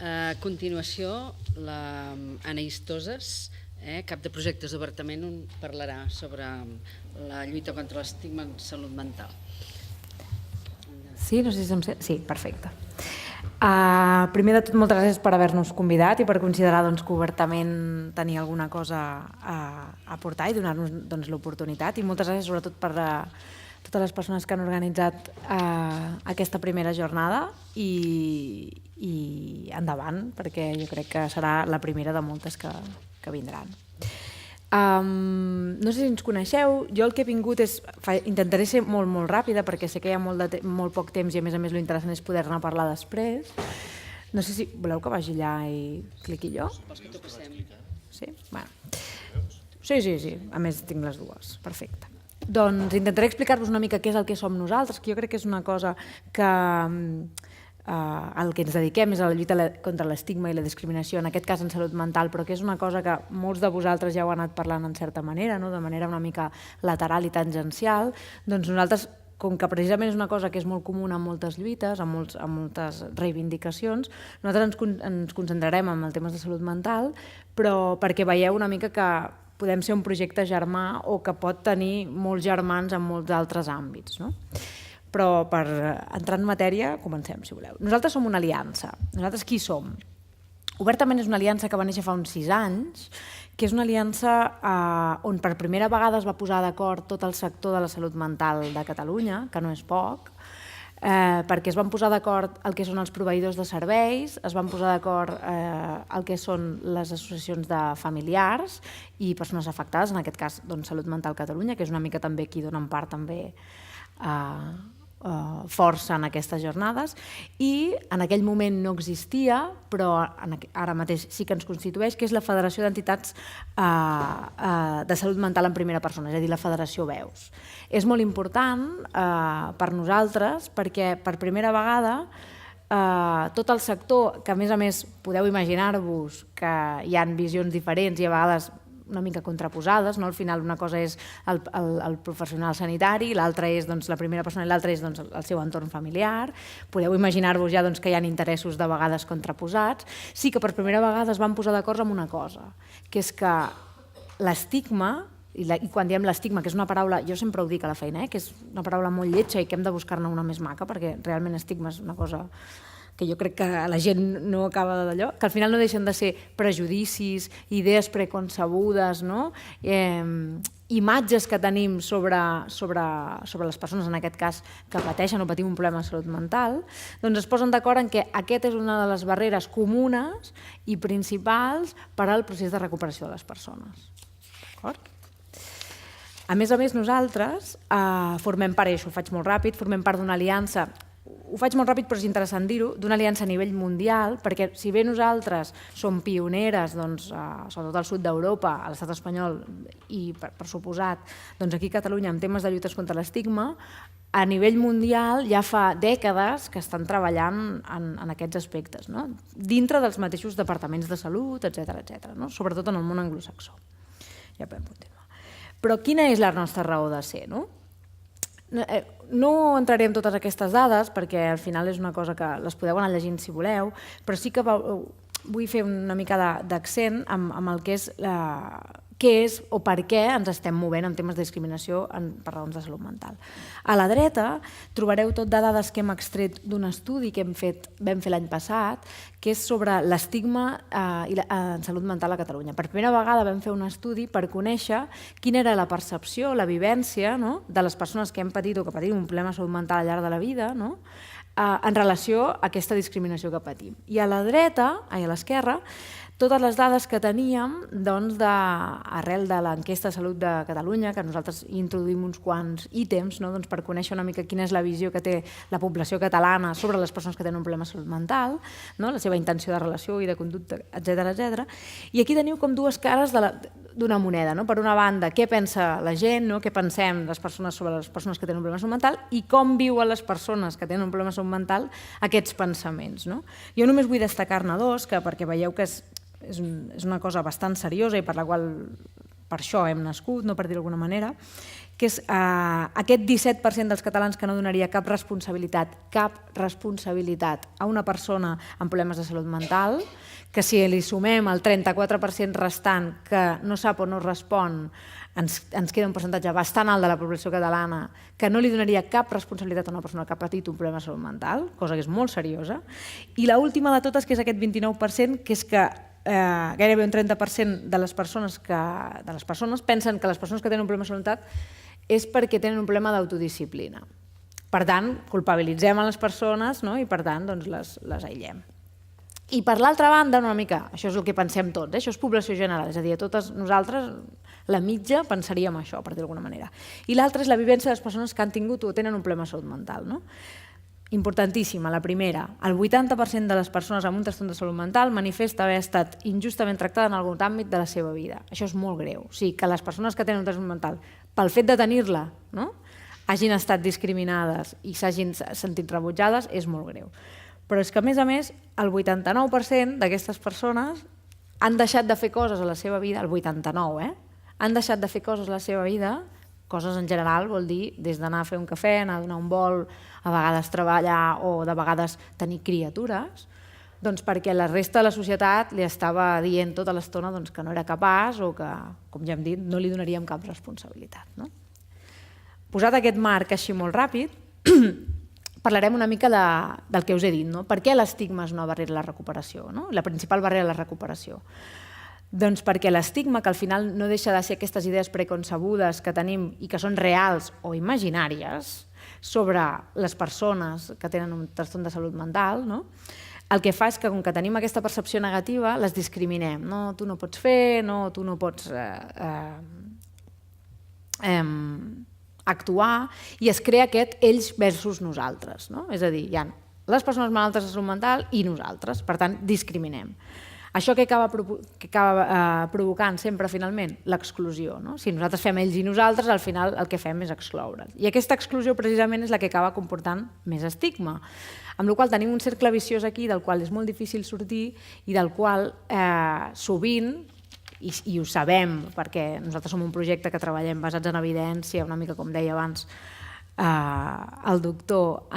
A continuació, l'Anaïs Toses, cap de projectes d'Obertament, parlarà sobre la lluita contra l'estigma en salut mental. Sí, no sé si sí, perfecte. Primer de tot, moltes gràcies per haver-nos convidat i per considerar que Obertament tenia alguna cosa a aportar i donar-nos l'oportunitat, i moltes gràcies sobretot per totes les persones que han organitzat aquesta primera jornada i endavant, perquè jo crec que serà la primera de moltes que vindran. No sé si ens coneixeu, jo el que he vingut intentaré ser molt ràpida perquè sé que hi ha molt poc temps i a més l'interessant és poder-ne parlar després. No sé si voleu que vagi allà i cliqui jo? Vols que t'ho passem? Sí? Sí, a més tinc les dues, perfecte. Doncs intentaré explicar-vos una mica què és el que som nosaltres, que jo crec que és una cosa que el que ens dediquem és a la lluita contra l'estigma i la discriminació, en aquest cas en salut mental, però que és una cosa que molts de vosaltres ja heu anat parlant en certa manera, de manera una mica lateral i tangencial. Doncs nosaltres, com que precisament és una cosa que és molt comuna en moltes lluites, en moltes reivindicacions, nosaltres ens concentrarem en els temes de salut mental, però perquè veieu una mica que podem ser un projecte germà o que pot tenir molts germans en molts altres àmbits, no? Però per entrar en matèria, comencem, si voleu. Nosaltres som una aliança. Nosaltres qui som? Obertament és una aliança que va néixer fa uns 6 anys, que és una aliança on per primera vegada es va posar d'acord tot el sector de la salut mental de Catalunya, que no és poc, perquè es van posar d'acord el que són els proveïdors de serveis, es van posar d'acord el que són les associacions de familiars i persones afectades, en aquest cas Salut Mental Catalunya, que és una mica també qui dona en part també força en aquestes jornades, i en aquell moment no existia, però ara mateix sí que ens constitueix, que és la Federació d'Entitats de Salut Mental en Primera Persona, és a dir, la Federació Veus. És molt important per nosaltres perquè per primera vegada tot el sector, que a més podeu imaginar-vos que hi ha visions diferents i a vegades una mica contraposades, al final una cosa és el professional sanitari, l'altra és la primera persona i l'altra és el seu entorn familiar. Podeu imaginar-vos ja que hi ha interessos de vegades contraposats. Sí que per primera vegada es van posar d'acord amb una cosa, que és que l'estigma, i quan diem l'estigma, que és una paraula, jo sempre ho dic a la feina, que és una paraula molt lletja i que hem de buscar-ne una més maca, perquè realment estigma és una cosa que jo crec que la gent no acaba d'allò, que al final no deixen de ser prejudicis, idees preconcebudes, imatges que tenim sobre les persones, en aquest cas, que pateixen o patim un problema de salut mental, doncs es posen d'acord en que aquesta és una de les barreres comunes i principals per al procés de recuperació de les persones. D'acord? A més, nosaltres formem part, i això ho faig molt ràpid, formem part d'una aliança. Ho faig molt ràpid, però és interessant dir-ho, d'una aliança a nivell mundial, perquè si bé nosaltres som pioneres, sobretot al sud d'Europa, a l'estat espanyol i, per suposat, aquí a Catalunya, en temes de lluites contra l'estigma, a nivell mundial ja fa dècades que estan treballant en aquests aspectes, dintre dels mateixos departaments de salut, etc., sobretot en el món anglosaxó. Ja podem continuar. Però quina és la nostra raó de ser, No entraré en totes aquestes dades perquè al final és una cosa que les podeu anar llegint si voleu, però sí que vull fer una mica d'accent amb el que és què és o per què ens estem movent en temes de discriminació per raons de salut mental. A la dreta trobareu tot de dades que hem extret d'un estudi que vam fer l'any passat, que és sobre l'estigma en salut mental a Catalunya. Per primera vegada vam fer un estudi per conèixer quina era la percepció, la vivència de les persones que hem patit o que patim un problema de salut mental al llarg de la vida en relació a aquesta discriminació que patim. I a la dreta, a l'esquerra, totes les dades que teníem arrel de l'enquesta de salut de Catalunya, que nosaltres introduïm uns quants ítems per conèixer una mica quina és la visió que té la població catalana sobre les persones que tenen un problema de salut mental, la seva intenció de relació i de conducta, etc. I aquí teniu com dues cares d'una moneda. Per una banda, què pensa la gent, què pensem les persones sobre les persones que tenen un problema de salut mental i com viuen les persones que tenen un problema de salut mental aquests pensaments. Jo només vull destacar-ne dos, perquè veieu que és una cosa bastant seriosa i per la qual per això hem nascut, no per dir d'alguna manera, que és aquest 17% dels catalans que no donaria cap responsabilitat a una persona amb problemes de salut mental, que si li sumem el 34% restant que no sap o no respon, ens queda un percentatge bastant alt de la població catalana que no li donaria cap responsabilitat a una persona que ha patit un problema de salut mental, cosa que és molt seriosa. I l'última de totes, que és aquest 29%, que és que gairebé un 30% de les persones pensen que les persones que tenen un problema de salut mental és perquè tenen un problema d'autodisciplina. Per tant, culpabilitzem a les persones i per tant les aïllem. I per l'altra banda, una mica, això és el que pensem tots, això és població general, és a dir, a totes nosaltres, la mitja, pensaríem això, per dir d'alguna manera. I l'altra és la vivència de les persones que han tingut o tenen un problema de salut mental. Importantíssima, la primera, el 80% de les persones amb un trastorn de salut mental manifesta haver estat injustament tractada en algun àmbit de la seva vida. Això és molt greu. O sigui, que les persones que tenen un trastorn mental, pel fet de tenir-la, hagin estat discriminades i s'hagin sentit rebutjades, és molt greu. Però és que, a més, el 89% d'aquestes persones han deixat de fer coses a la seva vida, el 89%, han deixat de fer coses a la seva vida, coses en general vol dir des d'anar a fer un cafè, anar a donar un vol, a vegades treballar o de vegades tenir criatures, doncs perquè la resta de la societat li estava dient tota l'estona que no era capaç o que, com ja hem dit, no li donaríem cap responsabilitat. Posat aquest marc així molt ràpid, parlarem una mica del que us he dit. Per què l'estigma és una barrera a la recuperació? La principal barrera a la recuperació. Doncs perquè l'estigma, que al final no deixa de ser aquestes idees preconcebudes que tenim i que són reals o imaginàries sobre les persones que tenen un trastorn de salut mental, el que fa és que, com que tenim aquesta percepció negativa, les discriminem. No, tu no pots fer, no, tu no pots actuar, i es crea aquest ells versus nosaltres. És a dir, hi ha les persones malaltes de salut mental i nosaltres, per tant, discriminem. Això que acaba provocant sempre, finalment, l'exclusió. Si nosaltres fem ells i nosaltres, al final el que fem és excloure'ls. I aquesta exclusió, precisament, és la que acaba comportant més estigma. Amb la qual cosa tenim un cercle viciós aquí del qual és molt difícil sortir i del qual sovint, i ho sabem perquè nosaltres som un projecte que treballem basats en evidència, una mica com deia abans el doctor,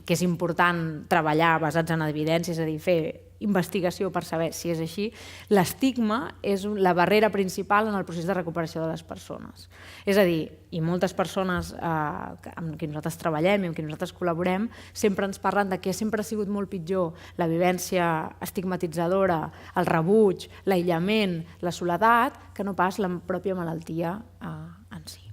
que és important treballar basats en evidència, és a dir, fer investigació per saber si és així, l'estigma és la barrera principal en el procés de recuperació de les persones. És a dir, i moltes persones amb qui nosaltres treballem i amb qui nosaltres col·laborem sempre ens parlen que sempre ha sigut molt pitjor la vivència estigmatitzadora, el rebuig, l'aïllament, la soledat, que no pas la pròpia malaltia en si.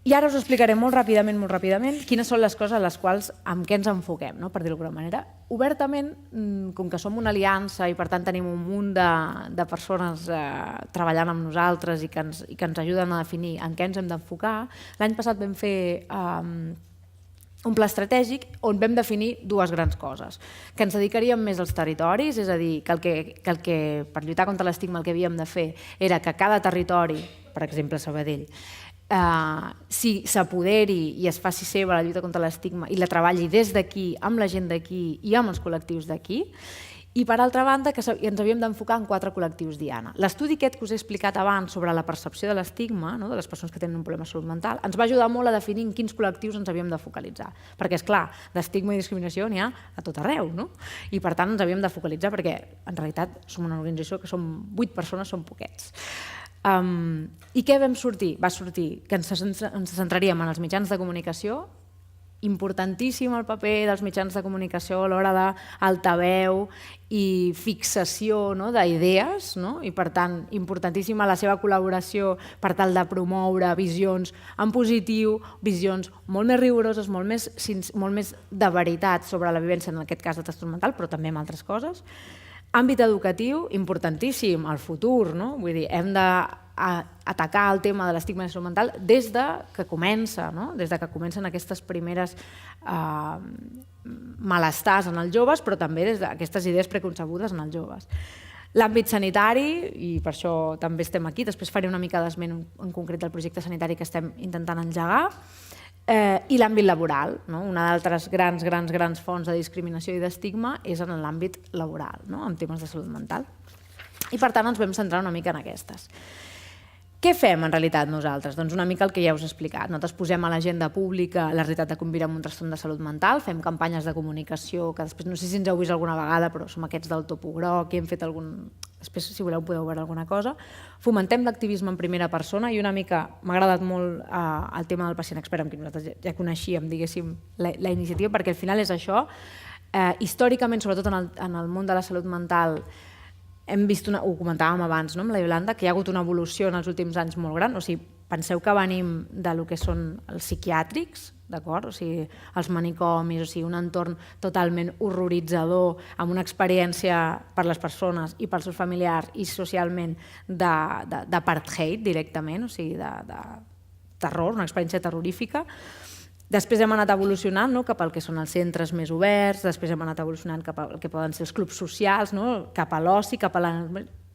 I ara us explicaré molt ràpidament, quines són les coses amb què ens enfoquem, per dir-ho d'alguna manera. Obertament, com que som una aliança i per tant tenim un munt de persones treballant amb nosaltres i que ens ajuden a definir en què ens hem d'enfocar, l'any passat vam fer un pla estratègic on vam definir dues grans coses. Que ens dedicaríem més als territoris, és a dir, que per lluitar contra l'estigma el que havíem de fer era que cada territori, per exemple Sabadell, s'apoderi i es faci seva la lluita contra l'estigma i la treballi des d'aquí, amb la gent d'aquí i amb els col·lectius d'aquí. I per altra banda, que ens havíem d'enfocar en 4 col·lectius diana. L'estudi aquest que us he explicat abans sobre la percepció de l'estigma, de les persones que tenen un problema de salut mental, ens va ajudar molt a definir en quins col·lectius ens havíem de focalitzar. Perquè, esclar, d'estigma i discriminació n'hi ha a tot arreu, i per tant ens havíem de focalitzar perquè en realitat som una organització que som 8 persones, som poquets. I què vam sortir? Va sortir que ens centraríem en els mitjans de comunicació, importantíssim el paper dels mitjans de comunicació a l'hora d'altaveu i fixació d'idees, i per tant importantíssima la seva col·laboració per tal de promoure visions en positiu, visions molt més rigoroses, molt més de veritat sobre la vivència, en aquest cas de trastorn mental, però també amb altres coses. Àmbit educatiu, importantíssim, el futur, vull dir, hem d'atacar el tema de l'estigma de salut mental des que comença, des que comencen aquestes primeres malestars en els joves, però també des d'aquestes idees preconcebudes en els joves. L'àmbit sanitari, i per això també estem aquí, després faré una mica d'esment en concret del projecte sanitari que estem intentant engegar, i l'àmbit laboral. Una d'altres grans fonts de discriminació i d'estigma és en l'àmbit laboral, en temes de salut mental. I per tant ens vam centrar una mica en aquestes. Què fem en realitat nosaltres? Doncs una mica el que ja us he explicat. Nosaltres posem a l'agenda pública la realitat de conviure amb un trastorn de salut mental, fem campanyes de comunicació, que després no sé si ens heu vist alguna vegada, però som aquests del topo groc i hem fet algun... Després, si voleu, podeu veure alguna cosa. Fomentem l'activisme en primera persona i una mica m'ha agradat molt el tema del pacient expert, amb qui nosaltres ja coneixíem, diguéssim, la iniciativa, perquè al final és això. Històricament, sobretot en el món de la salut mental, hem vist, ho comentàvem abans amb la Iolanda, que hi ha hagut una evolució en els últims anys molt gran. O sigui, penseu que venim de lo que són els psiquiàtrics, d'acord? O sigui, els manicomis, o sigui, un entorn totalment horroritzador, amb una experiència per les persones i pels seus familiars i socialment d'apartheid directament, o sigui, de terror, una experiència terrorífica. Després hem anat evolucionant cap al que són els centres més oberts, després hem anat evolucionant cap al que poden ser els clubs socials, cap a l'oci,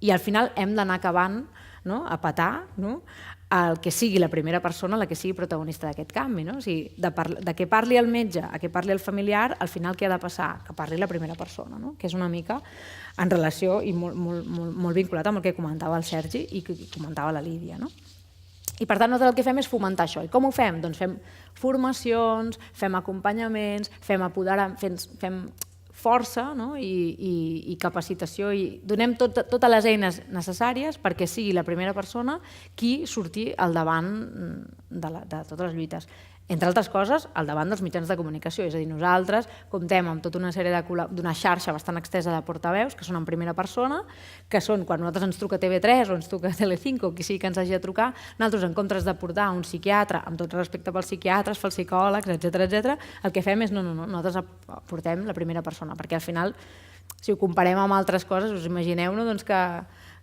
i al final hem d'anar acabant a petar el que sigui la primera persona la que sigui protagonista d'aquest canvi. O sigui, de què parli el metge a què parli el familiar, al final què ha de passar? Que parli la primera persona, que és una mica en relació i molt vinculat amb el que comentava el Sergi i que comentava la Lídia. I per tant, nosaltres el que fem és fomentar això. I com ho fem? Doncs fem formacions, fem acompanyaments, fem força i capacitació i donem totes les eines necessàries perquè sigui la primera persona qui surti al davant de totes les lluites. Entre altres coses, al davant dels mitjans de comunicació. És a dir, nosaltres comptem amb tota una sèrie d'una xarxa bastant extensa de portaveus que són en primera persona, que són quan nosaltres ens truca TV3 o ens truca Telecinco o qui sigui que ens hagi de trucar, nosaltres en comptes de portar un psiquiatre, amb tot respecte pels psiquiatres, pels psicòlegs, etc., el que fem és nosaltres portem la primera persona, perquè al final, si ho comparem amb altres coses, us imagineu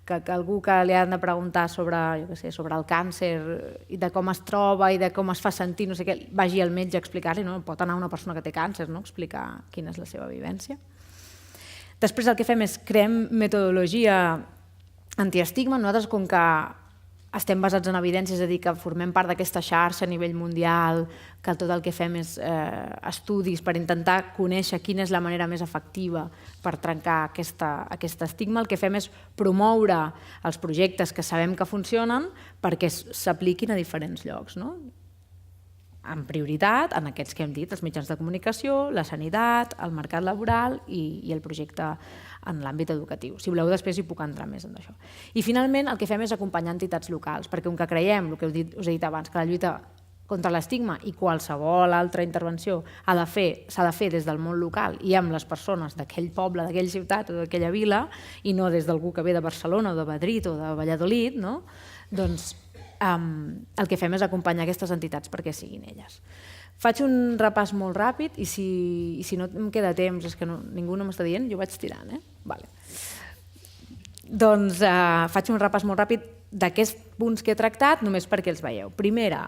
que algú que li han de preguntar sobre el càncer i de com es troba i de com es fa sentir, no sé què, vagi al metge a explicar-li, pot anar una persona que té càncer, explicar quina és la seva vivència. Després el que fem és creem metodologia antiestigma. Nosaltres, com que estem basats en evidència, és a dir, que formem part d'aquesta xarxa a nivell mundial, que tot el que fem és estudis per intentar conèixer quina és la manera més efectiva per trencar aquest estigma, el que fem és promoure els projectes que sabem que funcionen perquè s'apliquin a diferents llocs, en prioritat en aquests que hem dit, els mitjans de comunicació, la sanitat, el mercat laboral i el projecte en l'àmbit educatiu. Si voleu, després hi puc entrar més en això. I finalment el que fem és acompanyar entitats locals, perquè com que creiem, el que us he dit abans, que la lluita contra l'estigma i qualsevol altra intervenció s'ha de fer des del món local i amb les persones d'aquell poble, d'aquella ciutat o d'aquella vila i no des d'algú que ve de Barcelona o de Madrid o de Valladolid, doncs el que fem és acompanyar aquestes entitats perquè siguin elles. Faig un repàs molt ràpid i si no em queda temps, és que ningú no m'està dient, jo vaig tirant. Doncs faig un repàs molt ràpid d'aquests punts que he tractat només perquè els veieu. Primera,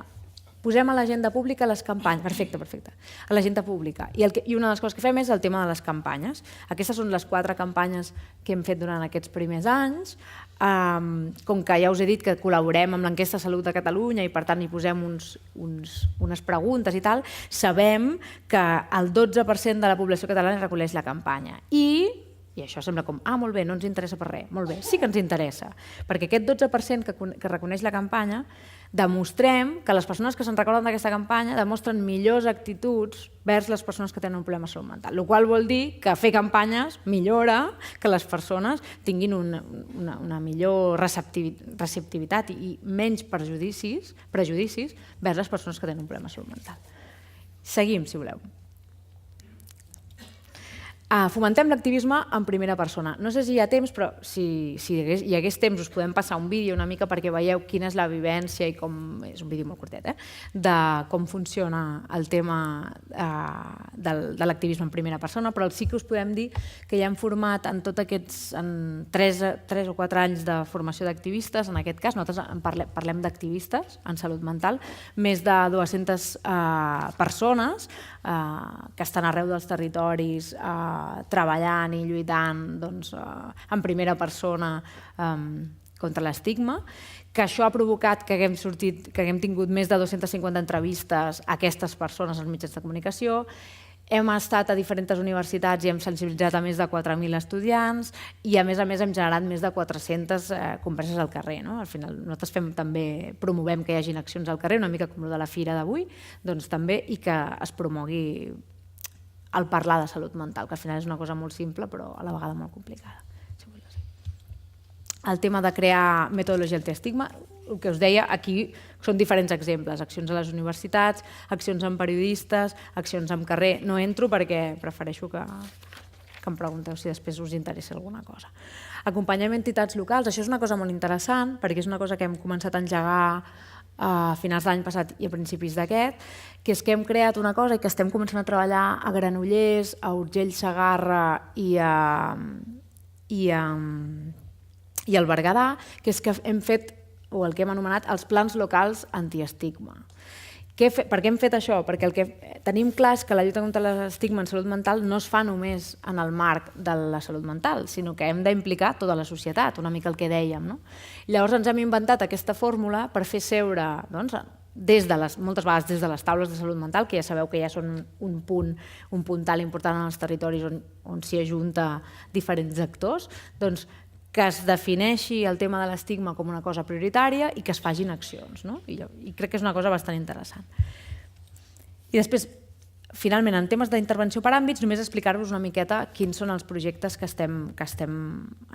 posem a l'agenda pública les campanyes. Perfecte. A l'agenda pública. I una de les coses que fem és el tema de les campanyes. Aquestes són les 4 campanyes que hem fet durant aquests primers anys. Com que ja us he dit que col·laborem amb l'enquesta de Salut de Catalunya i per tant hi posem unes preguntes i tal, sabem que el 12% de la població catalana reconeix la campanya. I això sembla com, molt bé, no ens interessa per res. Molt bé, sí que ens interessa, perquè aquest 12% que reconeix la campanya demostrem que les persones que se'n recorden d'aquesta campanya demostren millors actituds vers les persones que tenen un problema de salut mental, el qual vol dir que fer campanyes millora que les persones tinguin una millor receptivitat i menys prejudicis vers les persones que tenen un problema de salut mental. Seguim, si voleu. Fomentem l'activisme en primera persona. No sé si hi ha temps, però si hi hagués temps us podem passar un vídeo una mica perquè veieu quina és la vivència i com, és un vídeo molt curtet, de com funciona el tema de l'activisme en primera persona, però sí que us podem dir que ja hem format en tots aquests 3 o 4 anys de formació d'activistes, en aquest cas nosaltres parlem d'activistes en salut mental, més de 200 persones que estan arreu dels territoris treballant i lluitant en primera persona contra l'estigma, que això ha provocat que haguem tingut més de 250 entrevistes a aquestes persones als mitjans de comunicació. Hem estat a diferents universitats i hem sensibilitzat a més de 4.000 estudiants i a més hem generat més de 400 converses al carrer. Al final nosaltres també promovem que hi hagin accions al carrer, una mica com el de la fira d'avui, doncs també, i que es promogui el parlar de salut mental, que al final és una cosa molt simple però a la vegada molt complicada. El tema de crear metodologia antiestigma, el que us deia, aquí són diferents exemples, accions a les universitats, accions amb periodistes, accions amb carrer. No entro perquè prefereixo que em pregunteu si després us interessa alguna cosa. Acompanyem entitats locals, això és una cosa molt interessant perquè és una cosa que hem començat a engegar a finals de l'any passat i a principis d'aquest, que és que hem creat una cosa i que estem començant a treballar a Granollers, a Urgell, Segarra i al Berguedà, que és que hem fet, o el que hem anomenat, els plans locals antiestigma. Per què hem fet això? Perquè el que tenim clar és que la lluita contra l'estigma en salut mental no es fa només en el marc de la salut mental, sinó que hem d'implicar tota la societat, una mica el que dèiem. Llavors ens hem inventat aquesta fórmula per fer seure, moltes vegades des de les taules de salut mental, que ja sabeu que ja són un puntal important en els territoris on s'hi ajunta diferents actors, doncs que es defineixi el tema de l'estigma com una cosa prioritària i que es facin accions. I crec que és una cosa bastant interessant. I després, finalment, en temes d'intervenció per àmbits, només explicar-vos una miqueta quins són els projectes que estem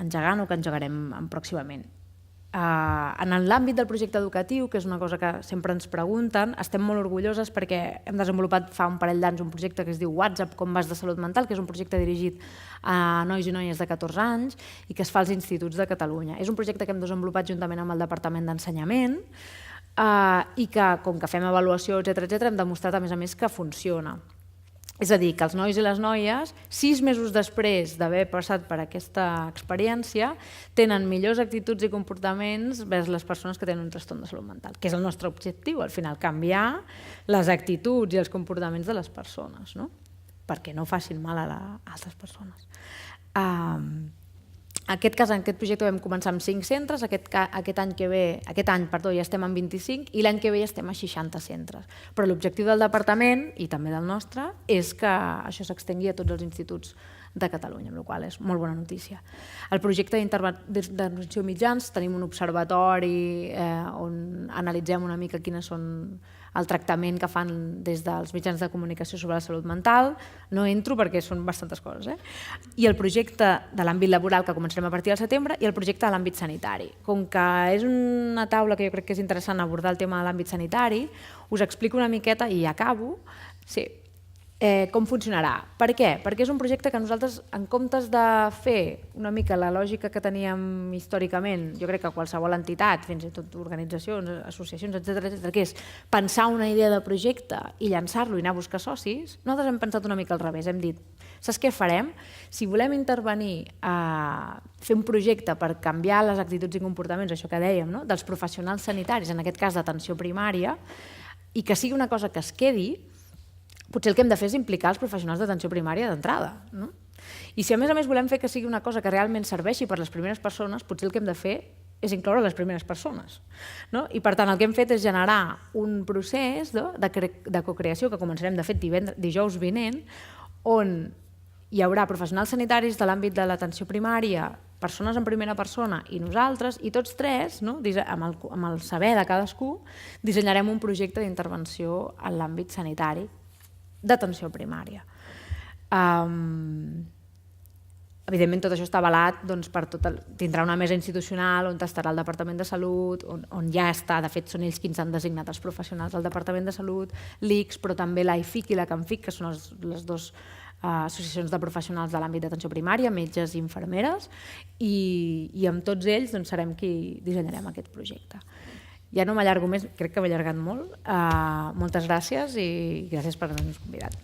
engegant o que engegarem pròximament. En l'àmbit del projecte educatiu, que és una cosa que sempre ens pregunten, estem molt orgulloses perquè hem desenvolupat fa un parell d'anys un projecte que es diu WhatsApp, com vas de salut mental, que és un projecte dirigit a nois i noies de 14 anys i que es fa als instituts de Catalunya. És un projecte que hem desenvolupat juntament amb el Departament d'Ensenyament i que, com que fem avaluació, etcètera, hem demostrat a més que funciona. És a dir, que els nois i les noies, 6 mesos després d'haver passat per aquesta experiència, tenen millors actituds i comportaments vers les persones que tenen un trastorn de salut mental, que és el nostre objectiu, al final, canviar les actituds i els comportaments de les persones, perquè no facin mal a altres persones. En aquest projecte vam començar amb 5 centres, aquest any ja estem en 25 i l'any que ve ja estem a 60 centres. Però l'objectiu del departament, i també del nostre, és que això s'extengui a tots els instituts de Catalunya, amb la qual cosa és molt bona notícia. El projecte d'intervenció mitjans, tenim un observatori on analitzem una mica quines són el tractament que fan des dels mitjans de comunicació sobre la salut mental. No entro perquè són bastantes coses. I el projecte de l'àmbit laboral que començarem a partir del setembre i el projecte de l'àmbit sanitari. Com que és una taula que jo crec que és interessant abordar el tema de l'àmbit sanitari, us explico una miqueta i acabo. Sí. Com funcionarà. Per què? Perquè és un projecte que nosaltres, en comptes de fer una mica la lògica que teníem històricament, jo crec que qualsevol entitat, fins i tot organitzacions, associacions, etcètera, que és pensar una idea de projecte i llançar-lo i anar a buscar socis, nosaltres hem pensat una mica al revés. Hem dit, saps què farem? Si volem intervenir a fer un projecte per canviar les actituds i comportaments, això que dèiem, dels professionals sanitaris, en aquest cas d'atenció primària, i que sigui una cosa que es quedi, potser el que hem de fer és implicar els professionals d'atenció primària d'entrada. I si a més volem fer que sigui una cosa que realment serveixi per les primeres persones, potser el que hem de fer és incloure les primeres persones. I per tant el que hem fet és generar un procés de cocreació que començarem de fet dijous vinent, on hi haurà professionals sanitaris de l'àmbit de l'atenció primària, persones en primera persona i nosaltres, i tots tres, amb el saber de cadascú, dissenyarem un projecte d'intervenció en l'àmbit sanitari d'atenció primària. Evidentment, tot això està avalat, tindrà una mesa institucional on estarà el Departament de Salut, on ja està, de fet, són ells qui ens han designat els professionals del Departament de Salut, l'ICS, però també l'AIFIC i la CAMFIC, que són les dues associacions de professionals de l'àmbit d'atenció primària, metges i infermeres, i amb tots ells serem qui dissenyarem aquest projecte. Ja no m'allargo més, crec que m'he allargat molt. Moltes gràcies i gràcies per haver-nos convidat.